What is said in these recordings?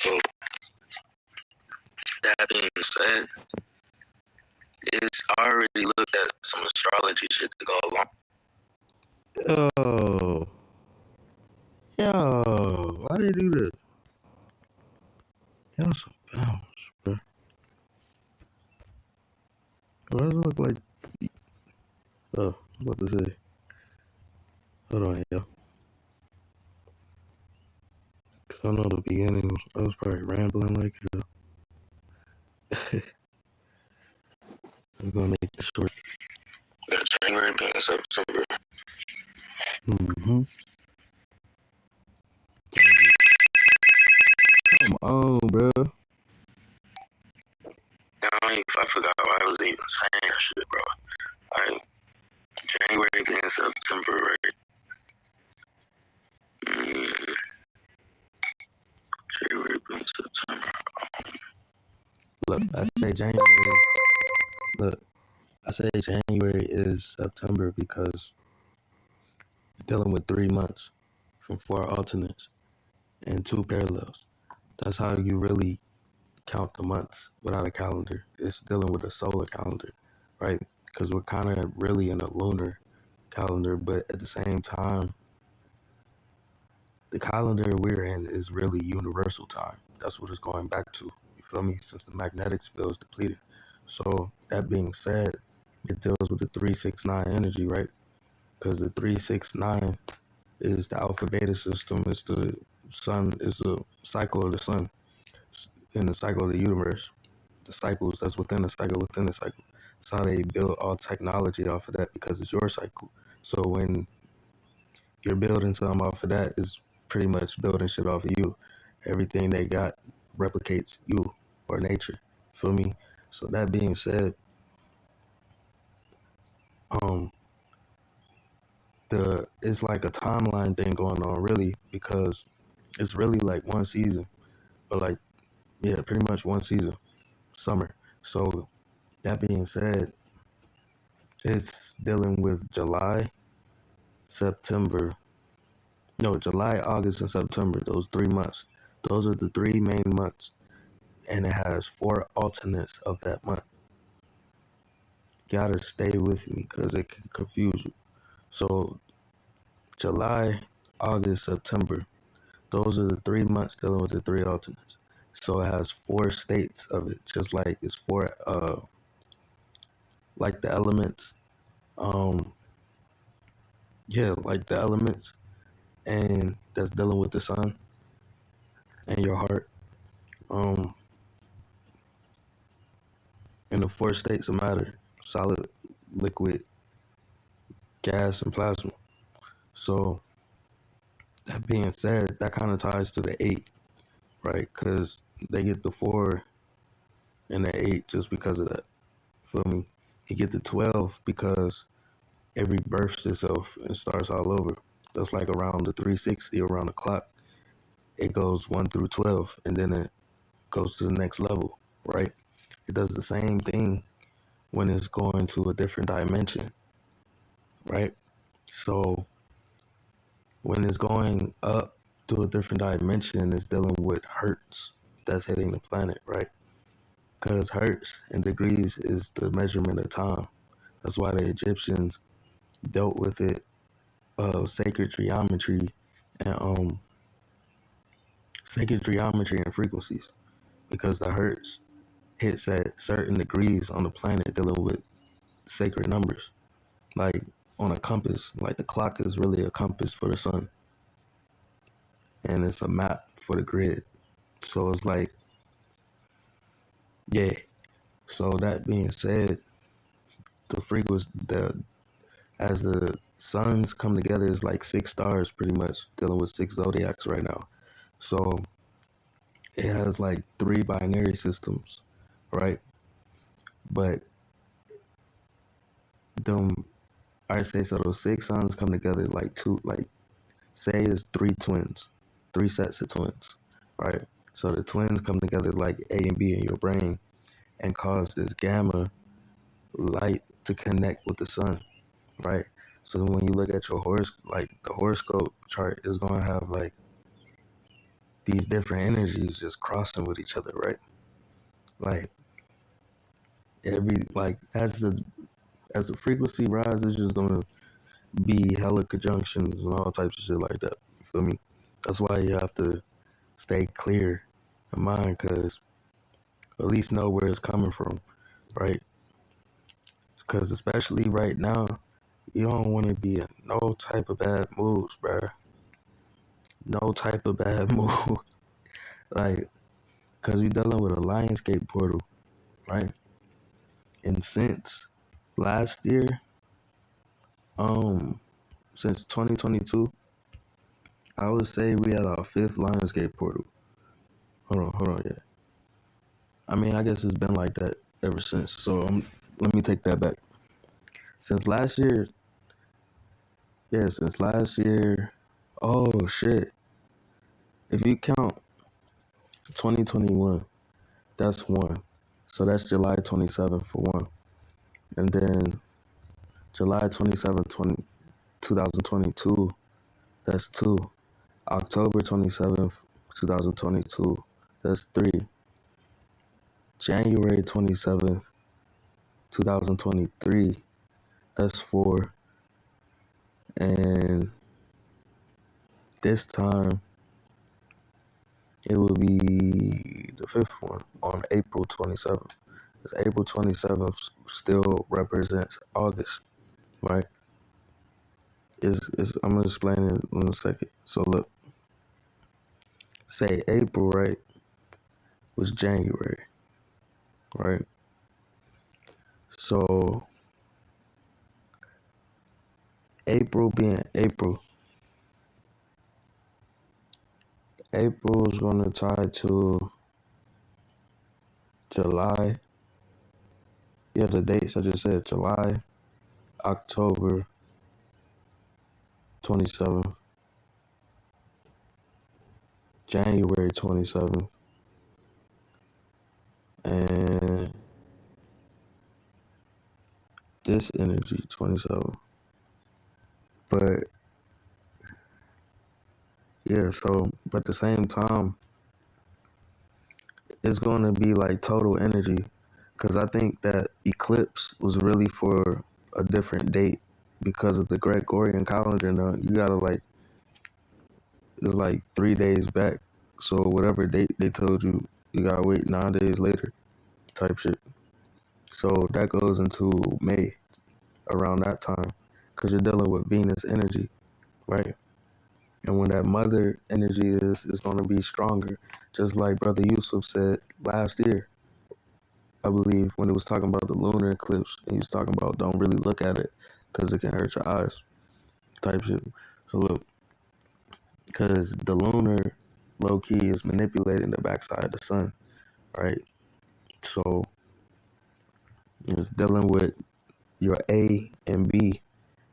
So that being said, it's already looked at some astrology shit to go along. Yo, why they do that? Y'all some bounce, bro. Why does it look like? Oh, I was about to say. Hold on, yo. Cause I know the beginning, I was probably rambling like hell. I'm gonna make this short. Yeah, January being September. Mm-hmm. Come on, bro. I forgot why I was even saying that shit, bro. Like, January being September, right? January being September. Look, I say January. Look, I say January is September because you're dealing with 3 months from 4 alternates and 2 parallels. That's how you really count the months without a calendar. It's dealing with a solar calendar, right? Because we're kind of really in a lunar calendar, but at the same time, the calendar we're in is really universal time. That's what it's going back to. You feel me? Since the magnetic field is depleted. So that being said, it deals with the 369 energy, right? Because the 369 is the alpha beta system. It's the sun. It's the cycle of the sun in the cycle of the universe. The cycles that's within the cycle within the cycle. That's how they build all technology off of that because it's your cycle. So when you're building something off of that, is pretty much building shit off of you. Everything they got replicates you or nature. Feel me? So that being said, um, it's like a timeline thing going on really because it's really like one season, but like yeah, pretty much one season, summer. So that being said, it's dealing with July, August, and September. Those 3 months. Those are the 3 main months, and it has 4 alternates of that month. Gotta stay with me because it can confuse you. So July, August, September. Those are the 3 months dealing with the 3 alternates. So it has 4 states of it, just like it's 4 like the elements. Um yeah, like the elements and that's dealing with the sun and your heart. Um and the 4 states of matter: solid, liquid, gas, and plasma. So that being said, that kind of ties to the 8, right? Because they get the 4 and the 8 just because of that. Feel me? You get the 12 because it rebirths itself and starts all over. That's like around the 360, around the clock. It goes 1 through 12, and then it goes to the next level, right? It does the same thing when it's going to a different dimension, right? So when it's going up to a different dimension, it's dealing with hertz that's hitting the planet, right? Because hertz and degrees is the measurement of time. That's why the Egyptians dealt with it, sacred geometry and frequencies, because the hertz hits at certain degrees on the planet dealing with sacred numbers. Like on a compass, like the clock is really a compass for the sun, and it's a map for the grid. So it's like, yeah. So that being said, the frequency, as the suns come together, is like 6 stars pretty much dealing with 6 zodiacs right now. So it has like 3 binary systems, right? But them, I say, so those 6 suns come together like two, like say it's 3 twins, 3 sets of twins, right? So the twins come together like A and B in your brain and cause this gamma light to connect with the sun, right? So when you look at your horoscope, like the horoscope chart is going to have like these different energies just crossing with each other, right? Like as the frequency rises, it's just gonna be hella conjunctions and all types of shit like that. You feel me? That's why you have to stay clear in mind, cause at least know where it's coming from, right? Because especially right now, you don't want to be in no type of bad moods, bruh. No type of bad mood. Like, because you're dealing with a Lionsgate portal, right? And since last year, um, since 2022, I would say we had our fifth Lionsgate portal. Hold on, yeah. I mean, I guess it's been like that ever since. So let me take that back. Since last year, yeah, since last year, oh shit. If you count 2021, that's one. So that's July 27th for one. And then July 27th, 2022, that's two. October 27th, 2022, that's three. January 27th, 2023, that's four. And this time, it will be the fifth one on April 27th. Because April 27th still represents August, right? I'm going to explain it in a second. So look, say April, right, was January, right? So April being April is going to tie to July. Yeah, the dates I just said, July, October 27th, January 27th, and this energy 27th. But yeah, so but at the same time, it's going to be like total energy, because I think that eclipse was really for a different date because of the Gregorian calendar. Now you gotta like, it's like 3 days back. So whatever date they told you, you gotta wait 9 days later, type shit. So that goes into May around that time, because you're dealing with Venus energy, right? And when that mother energy is going to be stronger, just like Brother Yusuf said last year, I believe, when it was talking about the lunar eclipse, and he was talking about don't really look at it because it can hurt your eyes, type shit. So look, because the lunar low key is manipulating the backside of the sun, right? So it's dealing with your A and B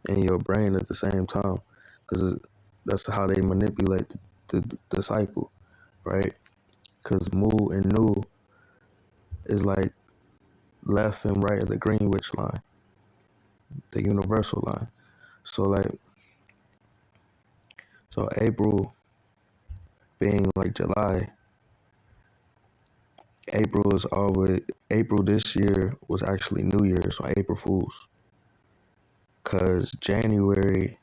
in your brain at the same time, because that's how they manipulate the cycle, right? Because Mu and Nu is like left and right of the Greenwich line, the universal line. So like, so April being like July, April this year was actually New Year's, so April Fools. Cause January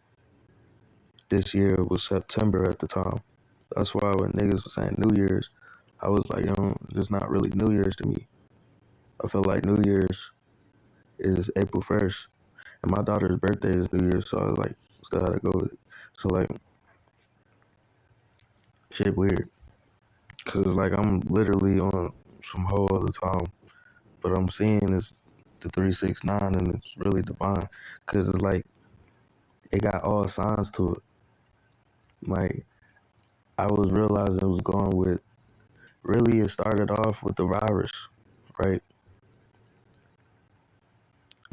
this year was September at the time. That's why when niggas was saying New Year's, I was like, it's not really New Year's to me. I feel like New Year's is April 1st. And my daughter's birthday is New Year's, so I was like, still had to go with it. So like, shit weird. Cause like I'm literally on some whole other time. But I'm seeing is the 369 and it's really divine. Cause it's like, it got all signs to it. Like, I was realizing it was going with, really it started off with the virus, right?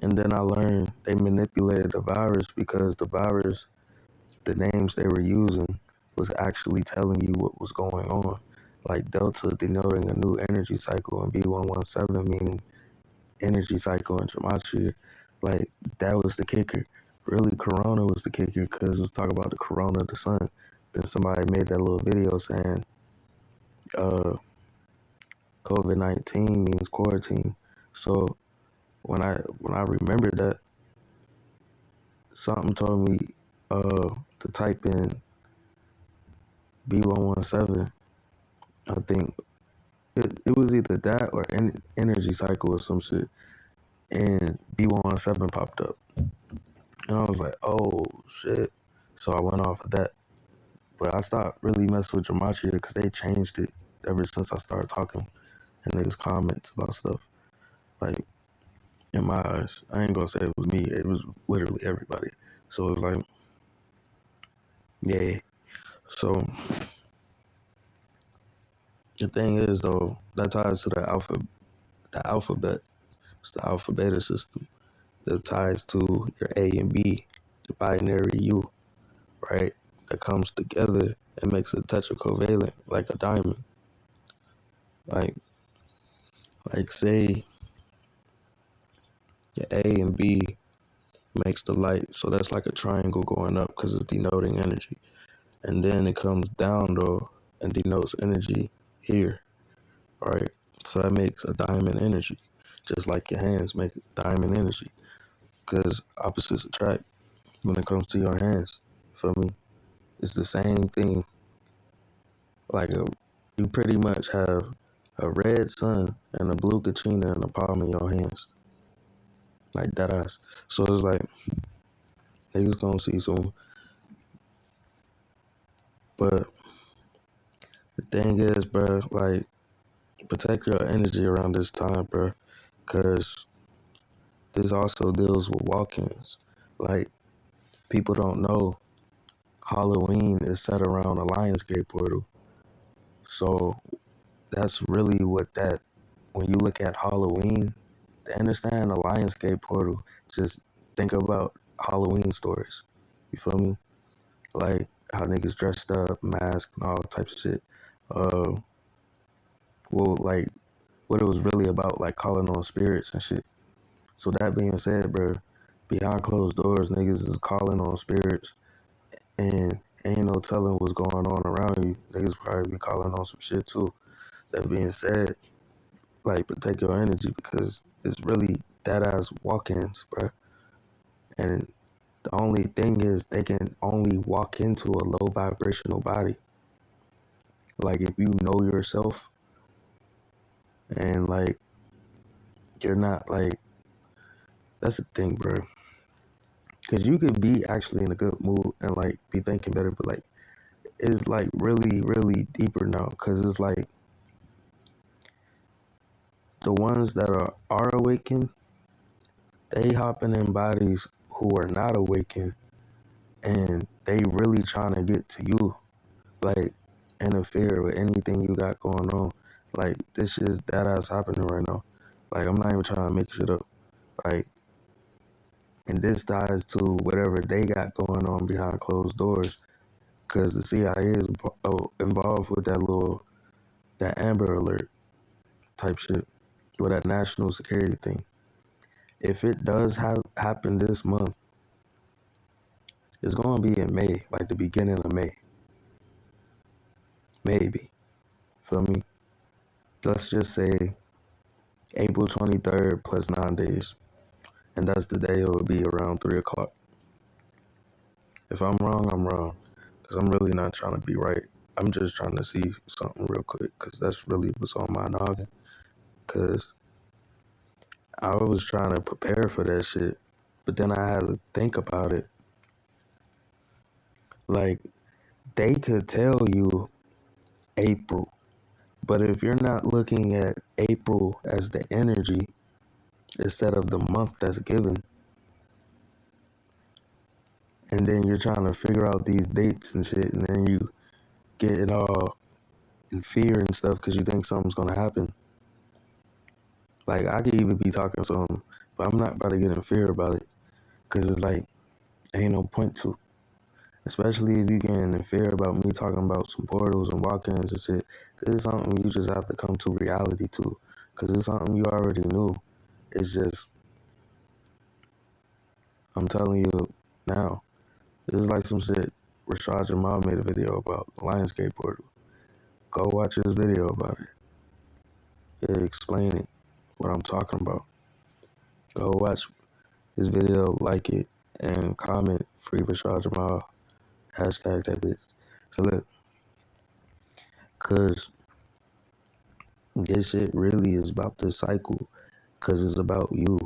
And then I learned they manipulated the virus because the virus, the names they were using was actually telling you what was going on. Like Delta denoting a new energy cycle and B117 meaning energy cycle in Gematria. Like that was the kicker. Really, Corona was the kicker because it was talking about the corona of the sun. Then somebody made that little video saying uh, COVID-19 means quarantine. So when I remembered that, something told me to type in B117. I think it was either that or energy cycle or some shit, and B117 popped up, and I was like, oh shit. So I went off of that, but I stopped really messing with Gematria because they changed it ever since I started talking and niggas comments about stuff. Like, in my eyes, I ain't gonna say it was me. It was literally everybody. So it was like, yeah. So the thing is though, that ties to the alphabet. It's the alpha beta system that ties to your A and B, the binary U, right? That comes together and makes a tetracovalent like a diamond. Like say your A and B makes the light, so that's like a triangle going up because it's denoting energy. And then it comes down though and denotes energy here, right? So that makes a diamond energy, just like your hands make diamond energy, because opposites attract when it comes to your hands. Feel me? It's the same thing. Like you pretty much have a red sun and a blue Katrina in the palm of your hands, like that ass. So it's like niggas gonna see soon. But the thing is, bro, like protect your energy around this time, bro, because this also deals with walk-ins. Like people don't know Halloween is set around a Lionsgate portal. So that's really what that, when you look at Halloween, to understand the Lionsgate portal, just think about Halloween stories. You feel me? Like how niggas dressed up, masked, and all types of shit. Uh, well, like what it was really about, like calling on spirits and shit. So that being said, bro, behind closed doors, niggas is calling on spirits, and ain't no telling what's going on around you. Niggas probably be calling on some shit too. That being said, like protect your energy because it's really that ass walk-ins, bro. And the only thing is they can only walk into a low vibrational body. Like if you know yourself and like you're not like, that's the thing, bro. Cause you could be actually in a good mood and like be thinking better, but like it's like really, really deeper now. Cause it's like the ones that are awakened, they hopping in bodies who are not awakened, and they really trying to get to you, like interfere with anything you got going on. Like this is that ass happening right now. Like I'm not even trying to make shit up. Like, and this ties to whatever they got going on behind closed doors, because the CIA is involved with that Amber Alert type shit, with that national security thing. If it does happen this month, it's gonna be in May, like the beginning of May, maybe. Feel me? Let's just say April 23rd plus 9 days, and that's the day it will be around 3 o'clock. If I'm wrong, I'm wrong, because I'm really not trying to be right. I'm just trying to see something real quick, because that's really what's on my noggin. Because I was trying to prepare for that shit, but then I had to think about it. Like, they could tell you April, but if you're not looking at April as the energy instead of the month that's given, and then you're trying to figure out these dates and shit, and then you get it all in fear and stuff because you think something's gonna happen. Like I could even be talking something, but I'm not about to get in fear about it because it's like ain't no point to. Especially if you getting in fear about me talking about some portals and walk-ins and shit. This is something you just have to come to reality to, because it's something you already knew. It's just I'm telling you now. This is like some shit Rashad Jamal made a video about the Lionsgate portal. Go watch his video about it. It explain it, what I'm talking about. Go watch his video, like it, and comment free Rashad Jamal. Hashtag that bitch. So look, cause this shit really is about the cycle. Cause it's about you.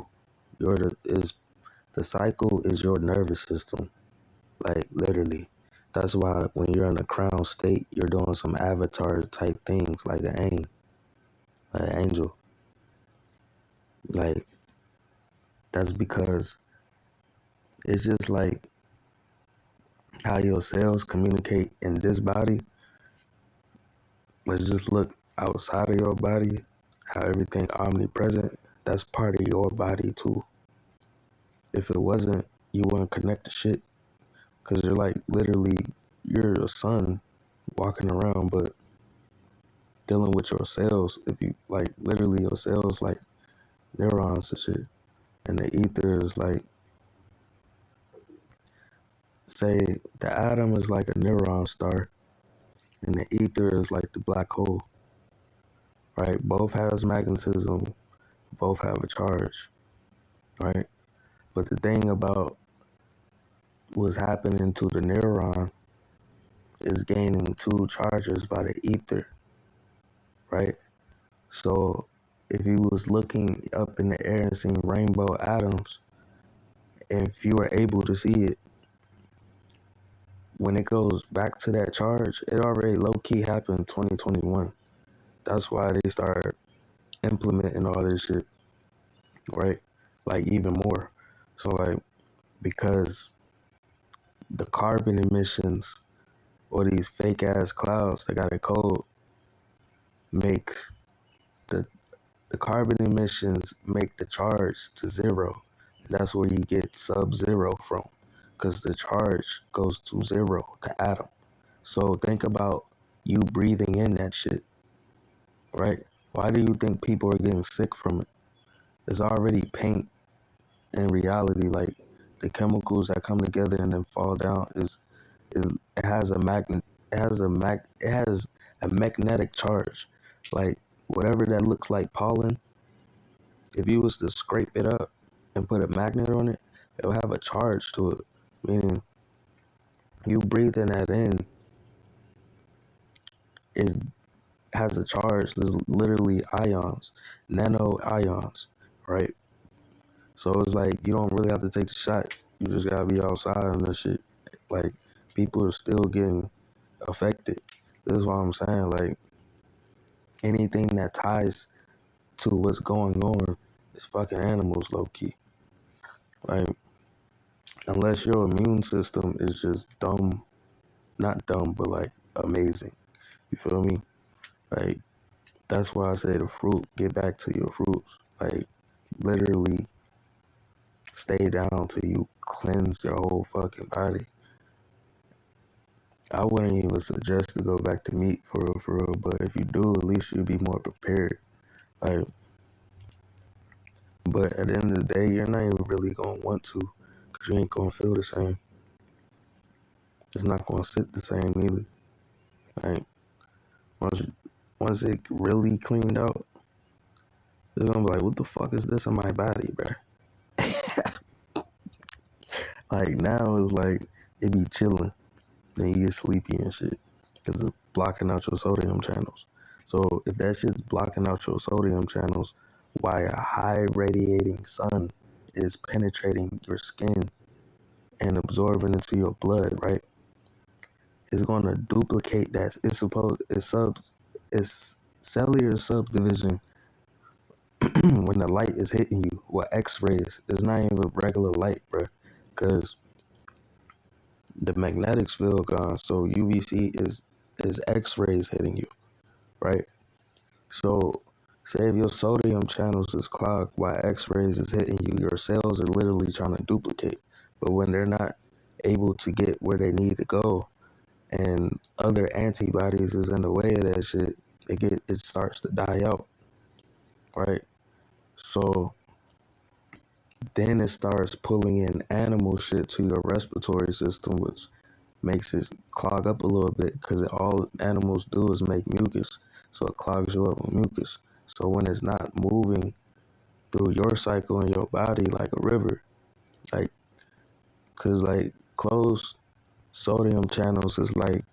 The cycle is your nervous system. Like literally. That's why when you're in a crown state, you're doing some avatar type things like an angel. Like that's because it's just like how your cells communicate in this body. Let's just look outside of your body, how everything omnipresent. That's part of your body too. If it wasn't, you wouldn't connect to shit. Cause you're like literally, you're a sun walking around, but dealing with your cells. If you like literally your cells like neurons and shit. And the ether is like, say the atom is like a neutron star and the ether is like the black hole, right? Both has magnetism, both have a charge, right? But the thing about what's happening to the neuron is gaining two charges by the ether, right? So if you was looking up in the air and seeing rainbow atoms, if you were able to see it, when it goes back to that charge, it already low-key happened in 2021. That's why they start implementing all this shit, right? Like even more. So like, because the carbon emissions or these fake ass clouds that got a code makes the carbon emissions make the charge to zero. That's where you get sub-zero from, because the charge goes to zero, the atom. So think about you breathing in that shit, right? Why do you think people are getting sick from it? It's already paint in reality. Like the chemicals that come together and then fall down is it has a magnetic charge. Like whatever that looks like pollen, if you was to scrape it up and put a magnet on it, it'll have a charge to it. Meaning you breathing that in is has a charge. There's literally ions, nano ions, right? So it's like you don't really have to take the shot. You just gotta be outside and that shit. Like people are still getting affected. This is what I'm saying. Like anything that ties to what's going on is fucking animals, low key. Like unless your immune system is just dumb, not dumb, but like amazing. You feel me? Like that's why I say the fruit. Get back to your fruits. Like literally stay down till you cleanse your whole fucking body. I wouldn't even suggest to go back to meat for real, but if you do, at least you'll be more prepared. Like, but at the end of the day, you're not even really gonna want to, cause you ain't gonna feel the same. It's not gonna sit the same either. Like, once it really cleaned out, it's gonna be like, what the fuck is this in my body, bro? Like now it's like it be chilling, then you get sleepy and shit, cause it's blocking out your sodium channels. So if that shit's blocking out your sodium channels, why a high radiating sun is penetrating your skin and absorbing into your blood, right? It's gonna duplicate that. It's cellular subdivision when the light is hitting you. What X-rays? It's not even regular light, bro, because the magnetics field gone. So UVC is X-rays hitting you, right? So say if your sodium channels is clogged while X-rays is hitting you, your cells are literally trying to duplicate. But when they're not able to get where they need to go, and other antibodies is in the way of that shit, it starts to die out, right? So then it starts pulling in animal shit to your respiratory system, which makes it clog up a little bit because all animals do is make mucus. So it clogs you up with mucus. So when it's not moving through your cycle in your body like a river, like, because like closed sodium channels is like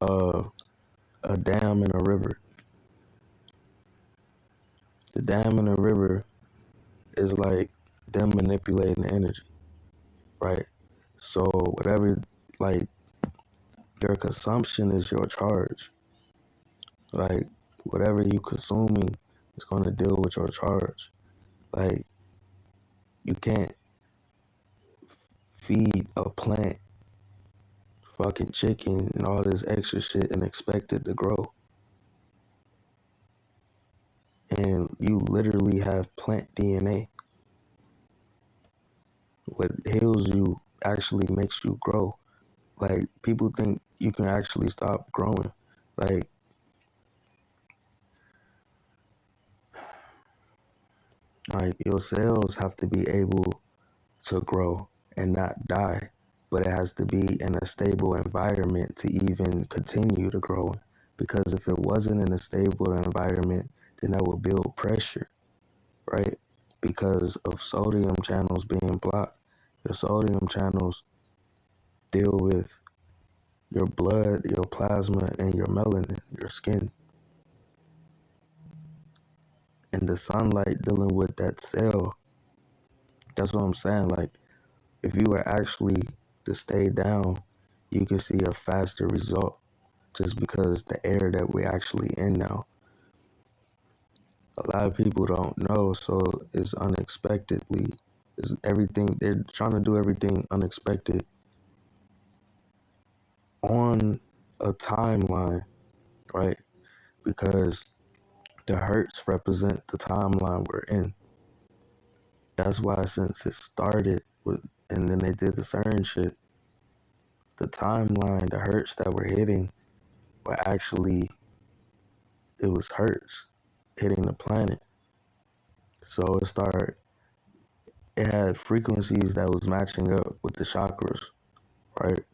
uh, a dam in a river. The dam in a river is like them manipulating the energy, right? So whatever, like, their consumption is your charge. Like, whatever you consuming is going to deal with your charge. Like, you can't feed a plant fucking chicken and all this extra shit and expect it to grow. And you literally have plant DNA. What heals you actually makes you grow. Like, people think you can actually stop growing. Like your cells have to be able to grow and not die, but it has to be in a stable environment to even continue to grow. Because if it wasn't in a stable environment, then that would build pressure, right? Because of sodium channels being blocked. Your sodium channels deal with your blood, your plasma, and your melanin, your skin. And the sunlight dealing with that cell. That's what I'm saying. Like, if you were actually to stay down, you can see a faster result just because the air that we're actually in now. A lot of people don't know, so it's unexpectedly, it's everything, they're trying to do everything unexpected on a timeline, right? Because the hertz represent the timeline we're in. That's why since it started with, and then they did the CERN shit, the timeline, the hertz that we're hitting were actually, it was hertz hitting the planet. So it had frequencies that was matching up with the chakras, right?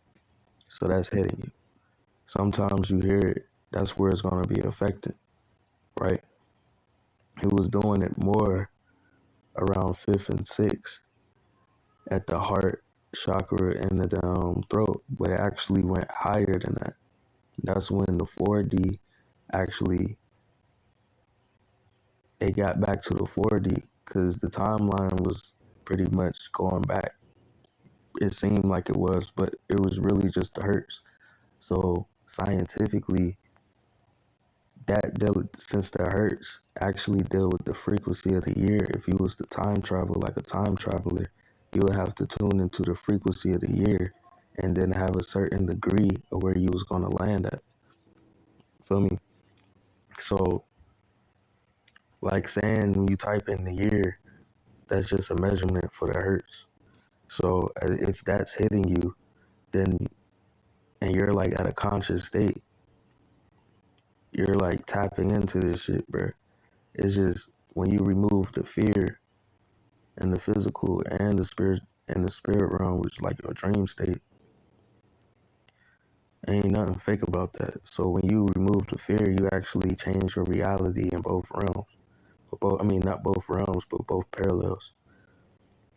So that's hitting you. Sometimes you hear it, that's where it's going to be affected, right? It was doing it more around fifth and sixth at the heart chakra and the throat, but it actually went higher than that. That's when the 4D actually, it got back to the 4D because the timeline was pretty much going back. It seemed like it was, but it was really just the hertz. So scientifically, since the hertz actually deal with the frequency of the year, if you was to time travel like a time traveler, you would have to tune into the frequency of the year and then have a certain degree of where you was going to land at. Feel me? So, like saying when you type in the year, that's just a measurement for the hertz. So if that's hitting you, then, and you're like at a conscious state, you're like tapping into this shit, bro. It's just when you remove the fear and the physical and the spirit realm, which is like your dream state, ain't nothing fake about that. So when you remove the fear, you actually change your reality in both realms. I mean, not both realms, but both parallels,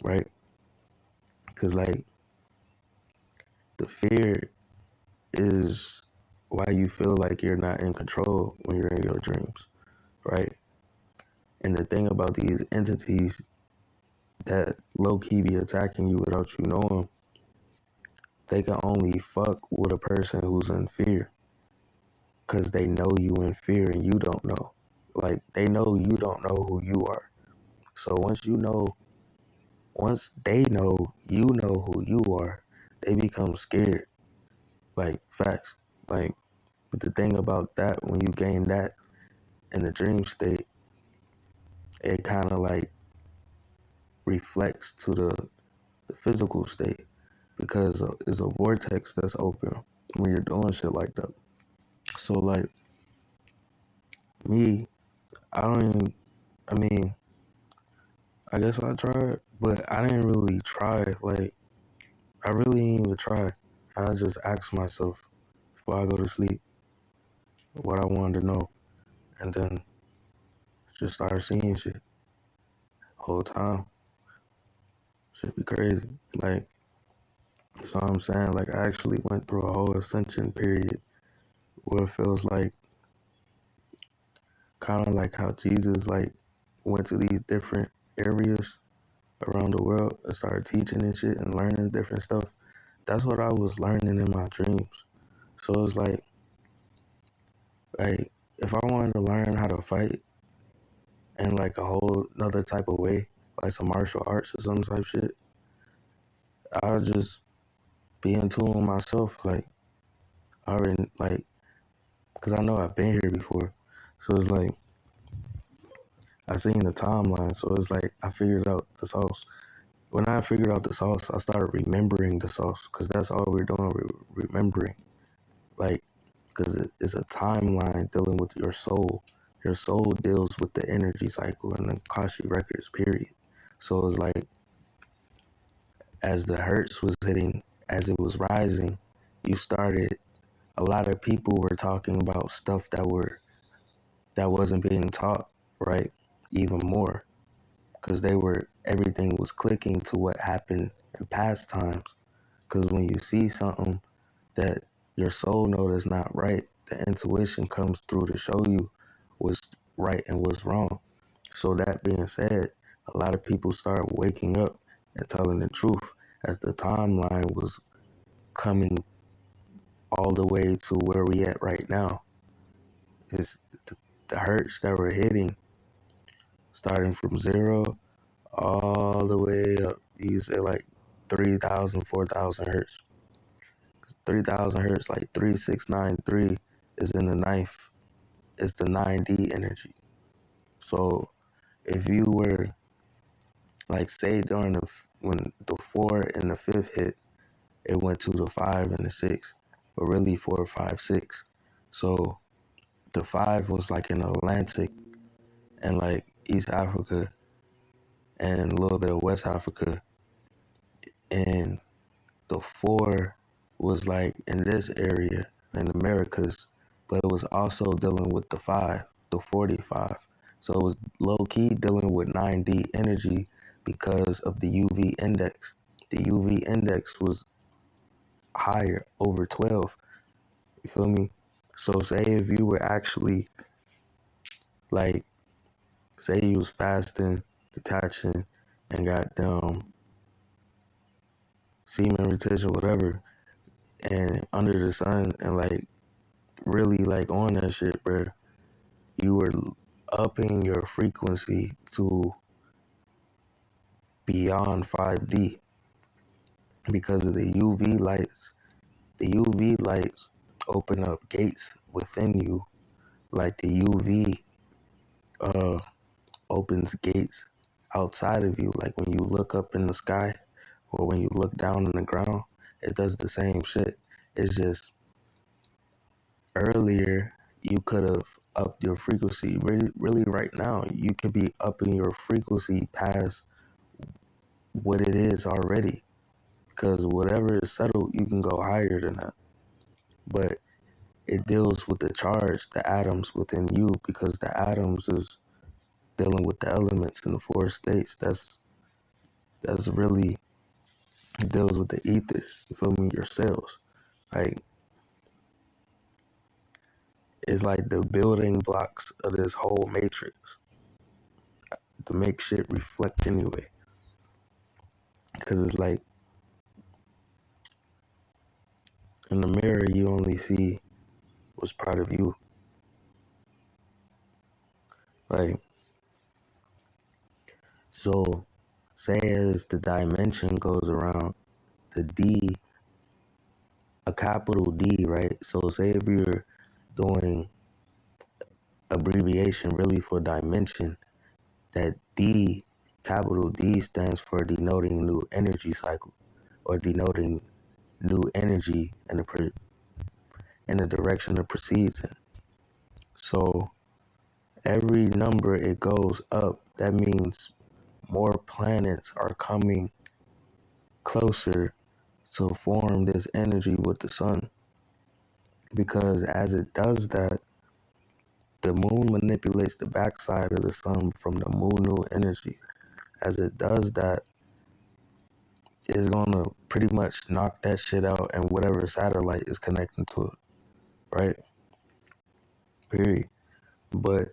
right? Because like the fear is why you feel like you're not in control when you're in your dreams, right? And the thing about these entities that low-key be attacking you without you knowing, they can only fuck with a person who's in fear because they know you in fear and you don't know. Like, they know you don't know who you are. So once they know you know who you are, they become scared. Like, facts. Like, but the thing about that, when you gain that in the dream state, it kind of like reflects to the physical state because it's a vortex that's open when you're doing shit like that. So like me, I don't even, I mean, I guess I tried, but I didn't really try. Like, I really didn't even try. I just ask myself before I go to sleep what I wanted to know, and then just start seeing shit the whole time. Should be crazy. Like, so I'm saying, like, I actually went through a whole ascension period where it feels like kind of like how Jesus like went to these different areas around the world and started teaching and shit and learning different stuff. That's what I was learning in my dreams. So it's like if I wanted to learn how to fight in like a whole another type of way, like some martial arts or some type shit, I'll just be in tune with myself. Like I already like, cause I know I've been here before. So it's like I seen the timeline. So it's like I figured out the sauce. When I figured out the sauce, I started remembering the sauce, cause that's all we're doing. We're remembering, like, cause it's a timeline dealing with your soul. Your soul deals with the energy cycle and the Akashic records. Period. So it's like as the hertz was hitting, as it was rising, you started. A lot of people were talking about stuff that wasn't being taught, right? Even more, because everything was clicking to what happened in past times. Because when you see something that your soul knows is not right, the intuition comes through to show you what's right and what's wrong. So that being said, a lot of people started waking up and telling the truth as the timeline was coming all the way to where we at right now. Is the hertz that we're hitting, starting from zero all the way up. You say like 3,000, 4,000 hertz. 3,000 hertz, like 3693 is in the ninth. It's the 9D energy. So if you were like say during when the 4 and the 5th hit, it went to the 5 and the 6, but really 4, 5, 6. So the 5 was like in Atlantic and like East Africa and a little bit of West Africa, and the 4 was like in this area in the Americas, but it was also dealing with the 5, the 45. So it was low key dealing with 9D energy because of the UV index. The UV index was higher, over 12. You feel me? So say if you were actually like, say you was fasting, detaching, and got semen retention, whatever, and under the sun, and like really like on that shit, bro, you were upping your frequency to beyond 5D because of the UV lights. The UV lights open up gates within you, like the UV uh opens gates outside of you. Like when you look up in the sky or when you look down on the ground, it does the same shit. It's just earlier you could have upped your frequency. Really right now you could be upping your frequency past what it is already, because whatever is settled you can go higher than that. But it deals with the charge, the atoms within you, because the atoms is dealing with the elements in the four states. That's really, it deals with the ether. You feel me? Your cells. Like, it's like the building blocks of this whole matrix to make shit reflect anyway. Because it's like in the mirror, you only see what's part of you. Like, so say as the dimension goes around, the D, a capital D, right? So say if you're doing abbreviation really for dimension, that D, capital D, stands for denoting new energy cycle or denoting new energy in the direction it proceeds in. So every number it goes up, that means more planets are coming closer to form this energy with the sun. Because as it does that, the moon manipulates the backside of the sun from the Mu energy. As it does that, it's gonna pretty much knock that shit out and whatever satellite is connecting to it, right? Period. But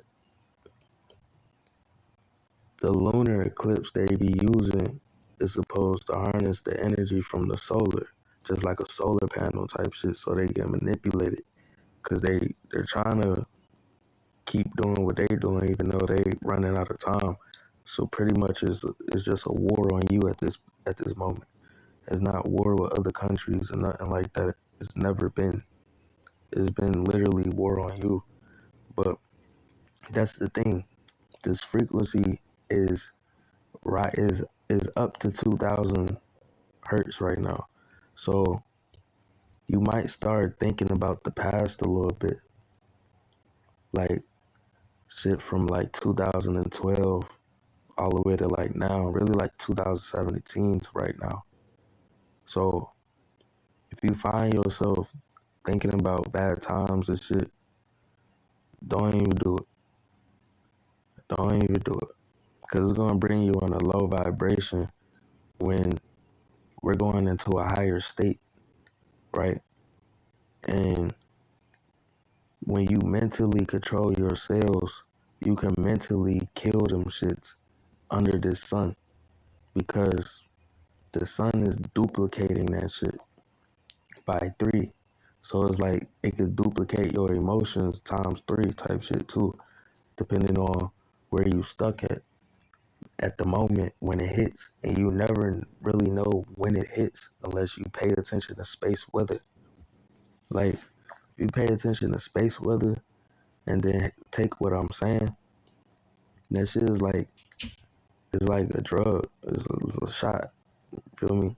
the lunar eclipse they be using is supposed to harness the energy from the solar, just like a solar panel type shit, so they can manipulate it. Cause they're trying to keep doing what they doing, even though they running out of time. So pretty much it's just a war on you at this moment. It's not war with other countries and nothing like that. It's never been. It's been literally war on you. But that's the thing. This frequency is right is up to 2,000 hertz right now. So you might start thinking about the past a little bit, like shit from like 2012 all the way to like now, really like 2017 to right now. So if you find yourself thinking about bad times and shit, don't even do it. Don't even do it. Because it's going to bring you on a low vibration when we're going into a higher state, right? And when you mentally control your cells, you can mentally kill them shits under this sun, because the sun is duplicating that shit by 3. So it's like it could duplicate your emotions times 3 type shit too, depending on where you stuck at the moment when it hits. And you never really know when it hits unless you pay attention to space weather. Like, if you pay attention to space weather and then take what I'm saying, that shit is like, it's like a drug. It's a shot. Feel me?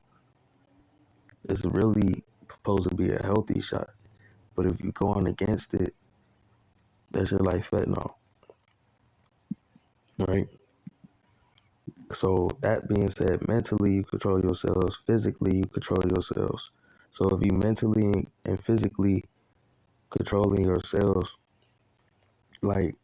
It's really supposed to be a healthy shot. But if you go on against it, that shit like fentanyl. Right? So that being said, mentally you control your cells, physically you control your cells. So if you mentally and physically controlling your cells, like,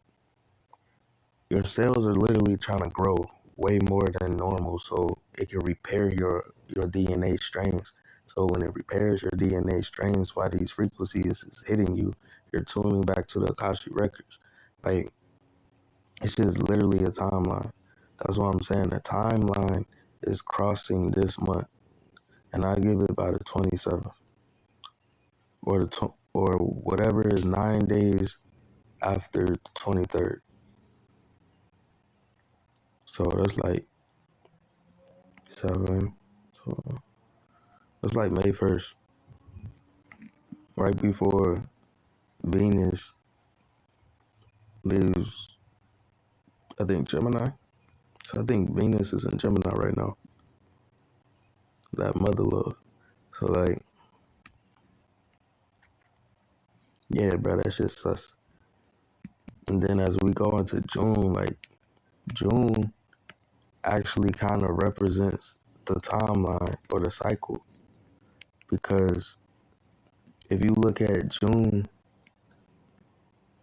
your cells are literally trying to grow way more than normal so it can repair your DNA strains. So when it repairs your DNA strains while these frequencies is hitting you, you're tuning back to the Akashic records. Like, it's just literally a timeline. That's what I'm saying. The timeline is crossing this month, and I give it by the 27th or or whatever is 9 days after the 23rd. So that's like 7. So it's like May 1st, right before Venus leaves, I think, Gemini. So I think Venus is in Gemini right now. That mother love. So like, yeah, bro, that shit sus. And then as we go into June, like, June actually kind of represents the timeline or the cycle, because if you look at June,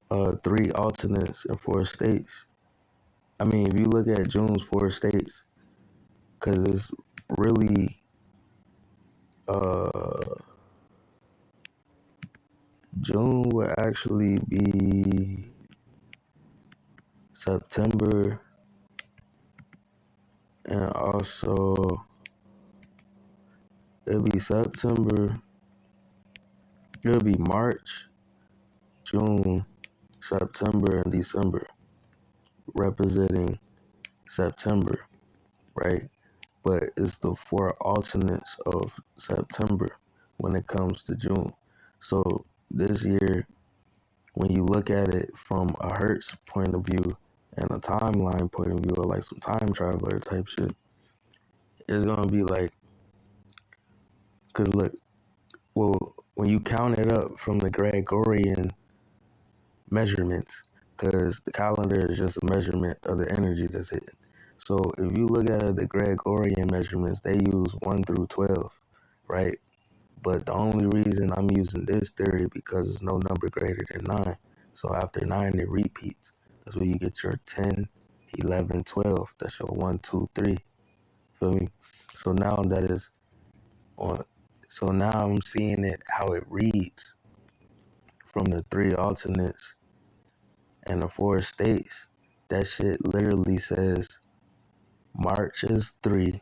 3 alternates and 4 states. I mean, if you look at June's 4 states, because it's really June would actually be September, and also it'll be September, it'll be March, June, September, and December, representing September, right? But it's the 4 alternates of September when it comes to June. So this year, when you look at it from a Hertz point of view and a timeline point of view, or like some time traveler type shit, it's gonna be like, cause look, well, when you count it up from the Gregorian measurements, cause the calendar is just a measurement of the energy that's hitting. So if you look at it, the Gregorian measurements, they use 1 through 12, right? But the only reason I'm using this theory because there's no number greater than 9. So after 9, it repeats. That's where you get your 10, 11, 12. That's your 1, 2, 3. Feel me? So now that is on. So now I'm seeing it how it reads from the 3 alternates and the 4 states. That shit literally says March is 3,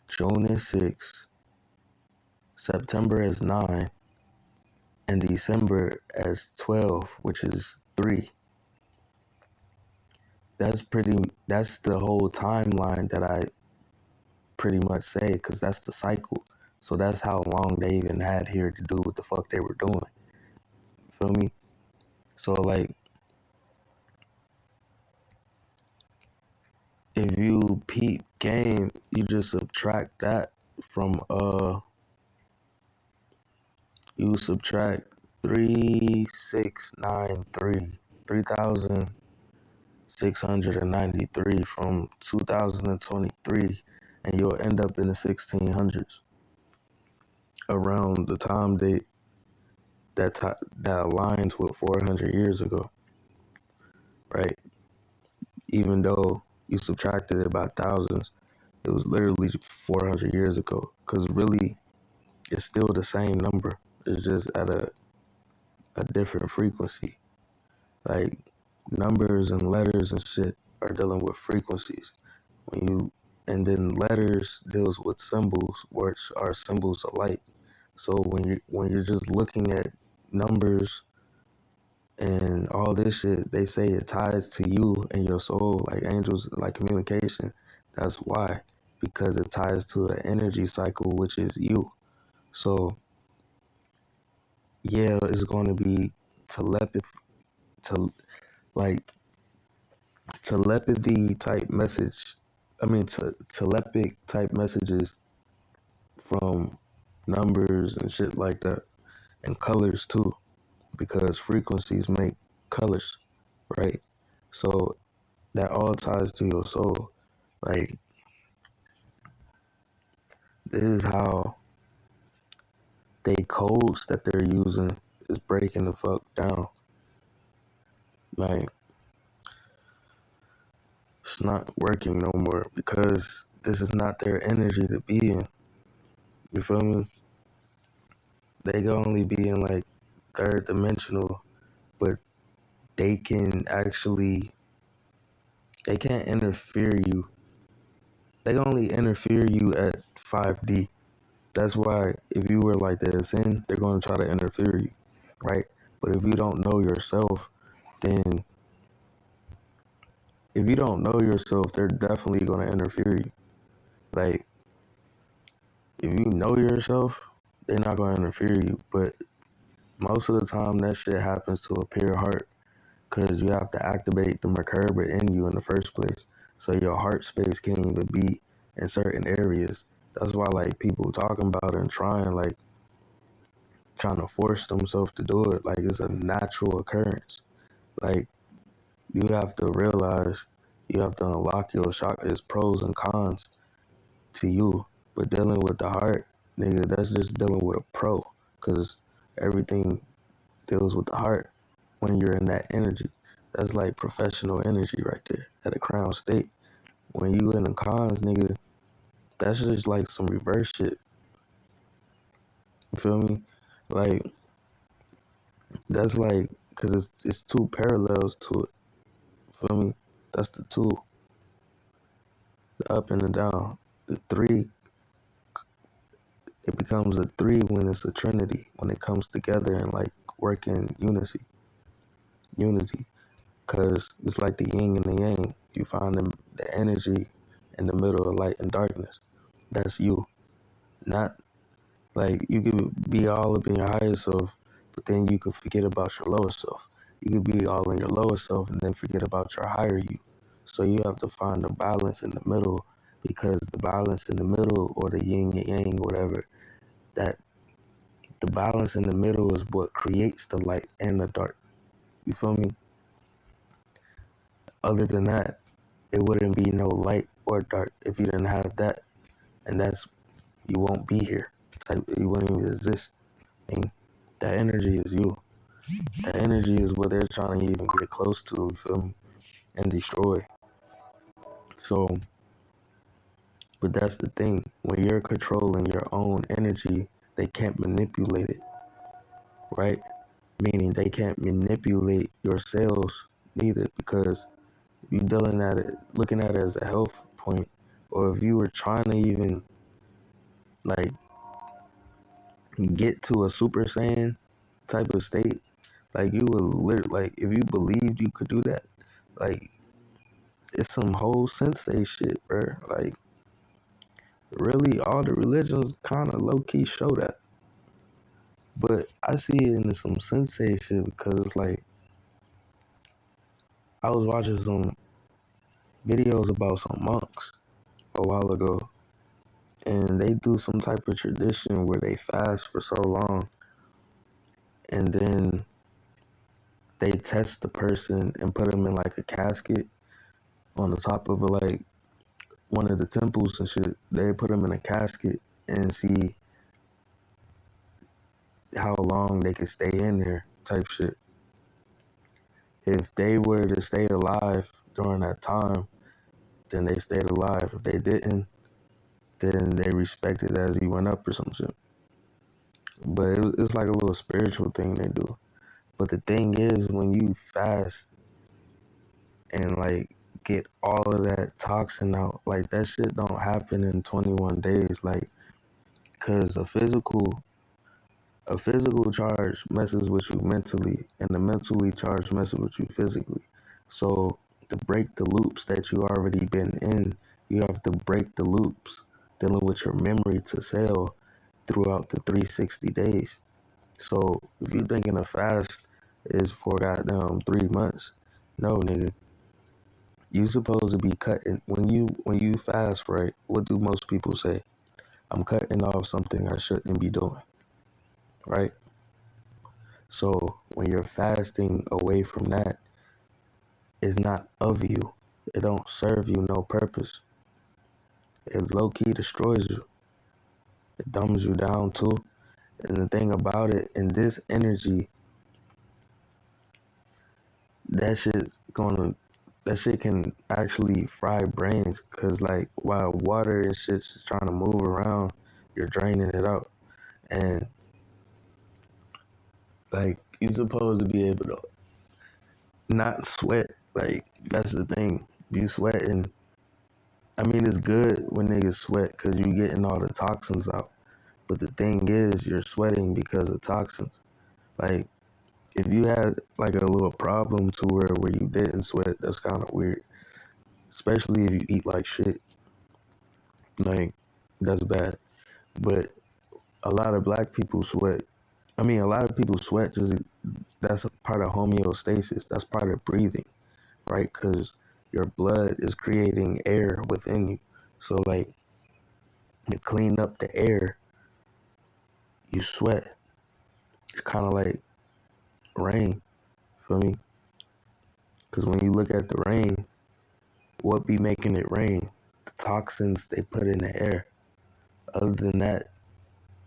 June is 6, September is 9, and December as 12, which is 3. That's the whole timeline that I pretty much say, because that's the cycle. So that's how long they even had here to do what the fuck they were doing. Feel me? So like, if you peep game, you just subtract that from you subtract 3693 3693 from 2023, and you'll end up in the 1600s around the time date that aligns with 400 years ago, right? Even though you subtracted it by thousands, it was literally 400 years ago, because really it's still the same number. It's just at a different frequency. Like, numbers and letters and shit are dealing with frequencies. And then letters deals with symbols, which are symbols of light. So when you're just looking at numbers and all this shit, they say it ties to you and your soul, like angels, like communication. That's why, because it ties to the energy cycle, which is you. So yeah, it's going to be telepathy, to like telepathy type message. I mean, telepathic type messages from numbers and shit like that, and colors too, because frequencies make colors, right? So that all ties to your soul. Like, this is how they codes that they're using is breaking the fuck down. Like, it's not working no more because this is not their energy to be in. You feel me? They can only be in like third dimensional, but they can actually, they can't interfere you. They can only interfere you at 5D. That's why if you were like the Ascend, they're going to try to interfere you, right? But if you don't know yourself, then if you don't know yourself, they're definitely going to interfere you. Like, if you know yourself, they're not going to interfere you. But most of the time, that shit happens to a pure heart, because you have to activate the Merkaba in you in the first place. So your heart space can't even be in certain areas. That's why, like, people talking about it and trying to force themselves to do it, like it's a natural occurrence. Like, you have to realize, you have to unlock your chakras, pros and cons to you. But dealing with the heart, nigga, that's just dealing with a pro, because everything deals with the heart when you're in that energy. That's like professional energy right there at a crown state. When you in the cons, nigga, that's just like some reverse shit. You feel me? Like, that's like, because it's two parallels to it. Feel me? That's the two, the up and the down. The three, it becomes a three when it's a trinity, when it comes together and like work in unity. Because it's like the yin and the yang. You find the energy in the middle of light and darkness. That's you. Not like, you could be all up in your higher self, but then you could forget about your lower self. You could be all in your lower self and then forget about your higher you. So you have to find the balance in the middle, because the balance in the middle, or the yin and yang, whatever, that the balance in the middle is what creates the light and the dark. You feel me? Other than that, it wouldn't be no light or dark if you didn't have that. And that's, you won't be here. type, you wouldn't even exist. And that energy is you. That energy is what they're trying to even get close to, you feel me? And destroy. So, but that's the thing. When you're controlling your own energy, they can't manipulate it, right? Meaning they can't manipulate your cells neither, because you dealing at it, looking at it as a health point, or if you were trying to even like get to a Super Saiyan type of state, like you would literally, like if you believed you could do that, like it's some whole sensei shit, bro. Like really, all the religions kind of low key show that, but I see it in some sensei shit because like I was watching some videos about some monks a while ago, and they do some type of tradition where they fast for so long, and then they test the person and put them in like a casket on the top of like one of the temples and shit. They put them in a casket and see how long they could stay in there type shit. If they were to stay alive during that time, then they stayed alive. If they didn't, then they respected as he went up or some shit. But it's like a little spiritual thing they do. But the thing is, when you fast and like get all of that toxin out, like that shit don't happen in 21 days. Like, cause a physical charge messes with you mentally, and the mentally charge messes with you physically. So to break the loops that you already been in, you have to break the loops dealing with your memory to sell throughout the 360 days. So if you thinking a fast is for goddamn 3 months, no nigga. You supposed to be cutting when you fast, right? What do most people say? I'm cutting off something I shouldn't be doing, right? So when you're fasting away from that, it's not of you. It don't serve you no purpose. It low key destroys you. It dumbs you down too. And the thing about it, in this energy, that shit gonna that shit can actually fry brains. Cause like while water and shit's just trying to move around, you're draining it out. And like you're supposed to be able to not sweat. Like that's the thing. You sweating. I mean, it's good when niggas sweat because you getting all the toxins out. But the thing is, you're sweating because of toxins. Like if you had like a little problem to where you didn't sweat, that's kind of weird. Especially if you eat like shit. Like that's bad. But a lot of black people sweat. I mean, a lot of people sweat. Just that's a part of homeostasis. That's part of breathing, right? Because your blood is creating air within you. So like to clean up the air, you sweat. It's kind of like rain for me. Because when you look at the rain, what be making it rain? The toxins they put in the air. Other than that,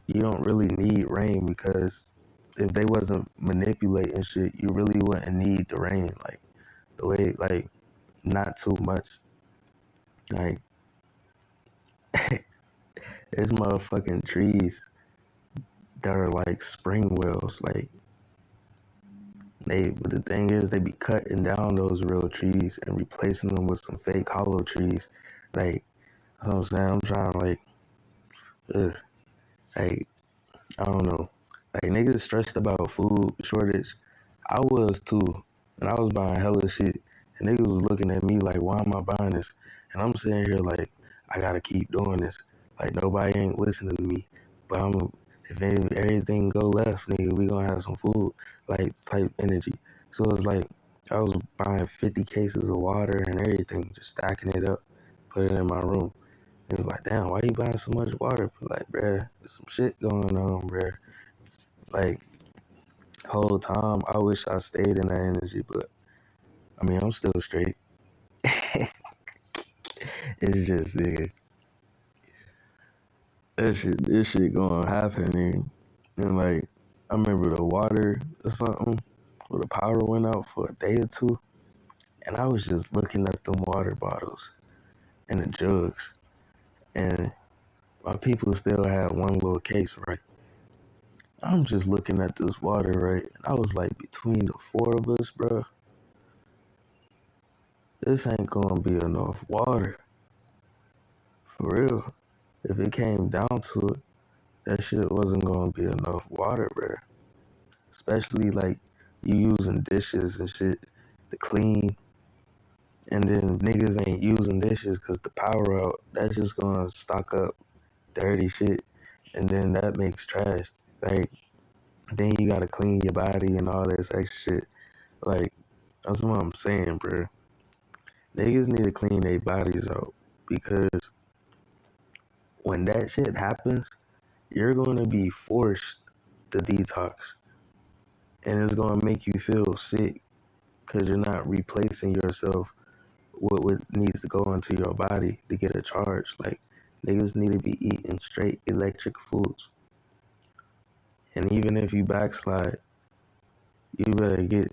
you don't really need rain because if they wasn't manipulating shit, you really wouldn't need the rain. Like the way, like not too much. Like it's motherfucking trees that are like spring wells. Like but the thing is, they be cutting down those real trees and replacing them with some fake hollow trees. Like, that's what I'm saying. I'm trying to ugh, like, I don't know. Like, niggas stressed about food shortage. I was too. And I was buying hella shit. And niggas was looking at me like, why am I buying this? And I'm sitting here like, I gotta keep doing this. Like, nobody ain't listening to me. But if everything go left, nigga, we gonna have some food. Like, type energy. So it's like, I was buying 50 cases of water and everything, just stacking it up, put it in my room. It was like, damn, why you buying so much water? But like, bruh, there's some shit going on, bruh. Like, whole time, I wish I stayed in that energy, but I mean, I'm still straight. It's just, nigga. this shit gonna happen, and like I remember the water or something, where the power went out for a day or two, and I was just looking at them water bottles and the jugs, and my people still had one little case, right? I'm just looking at this water, right? And I was like, between the four of us, bro, this ain't gonna be enough water. For real. If it came down to it, that shit wasn't gonna be enough water, bro. Especially like you using dishes and shit to clean, and then niggas ain't using dishes because the power out. That's just gonna stock up dirty shit, and then that makes trash. Like, then you gotta clean your body and all this extra shit. Like, that's what I'm saying, bro. Niggas need to clean their bodies out because when that shit happens, you're gonna be forced to detox, and it's gonna make you feel sick because you're not replacing yourself with what needs to go into your body to get a charge. Like, niggas need to be eating straight electric foods, and even if you backslide, you better get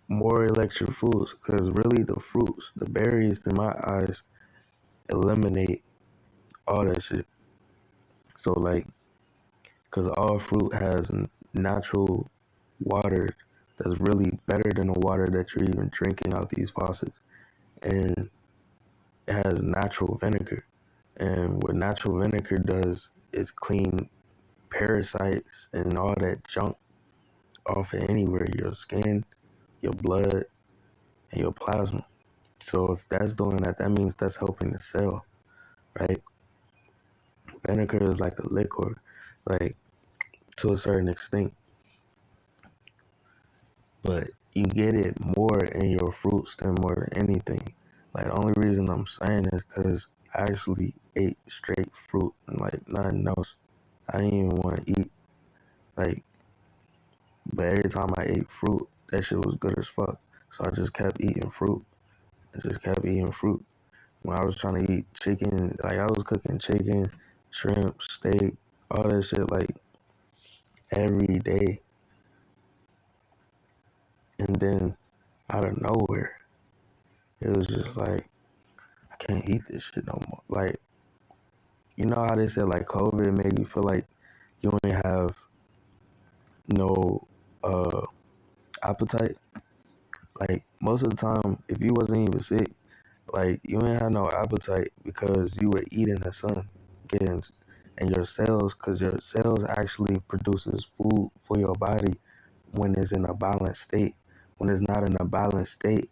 more electric foods because really the fruits, the berries, in my eyes, eliminate all that shit. So like, because all fruit has natural water that's really better than the water that you're even drinking out these faucets, and it has natural vinegar. And what natural vinegar does is clean parasites and all that junk off of anywhere, your skin, your blood, and your plasma. So if that's doing that, that means that's helping the cell, right? Vinegar is like a liquor, like to a certain extent, but you get it more in your fruits than more than anything. Like, the only reason I'm saying is because I actually ate straight fruit and like nothing else. I didn't even want to eat, like, but every time I ate fruit, that shit was good as fuck. So I just kept eating fruit. I just kept eating fruit. When I was trying to eat chicken, like I was cooking chicken, shrimp, steak, all that shit like every day. And then out of nowhere, it was just like, I can't eat this shit no more. Like, you know how they said like COVID made you feel like you ain't have no appetite? Like, most of the time, if you wasn't even sick, like, you ain't have no appetite because you were eating the sun, getting, and your cells, because your cells actually produces food for your body when it's in a balanced state. When it's not in a balanced state,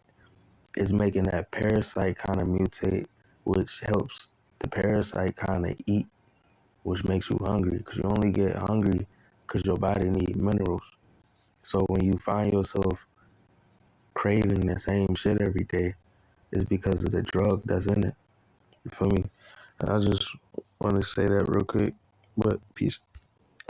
it's making that parasite kind of mutate, which helps the parasite kind of eat, which makes you hungry, because you only get hungry because your body needs minerals. So when you find yourself craving the same shit every day, it's because of the drug that's in it. You feel me? I just want to say that real quick, but peace.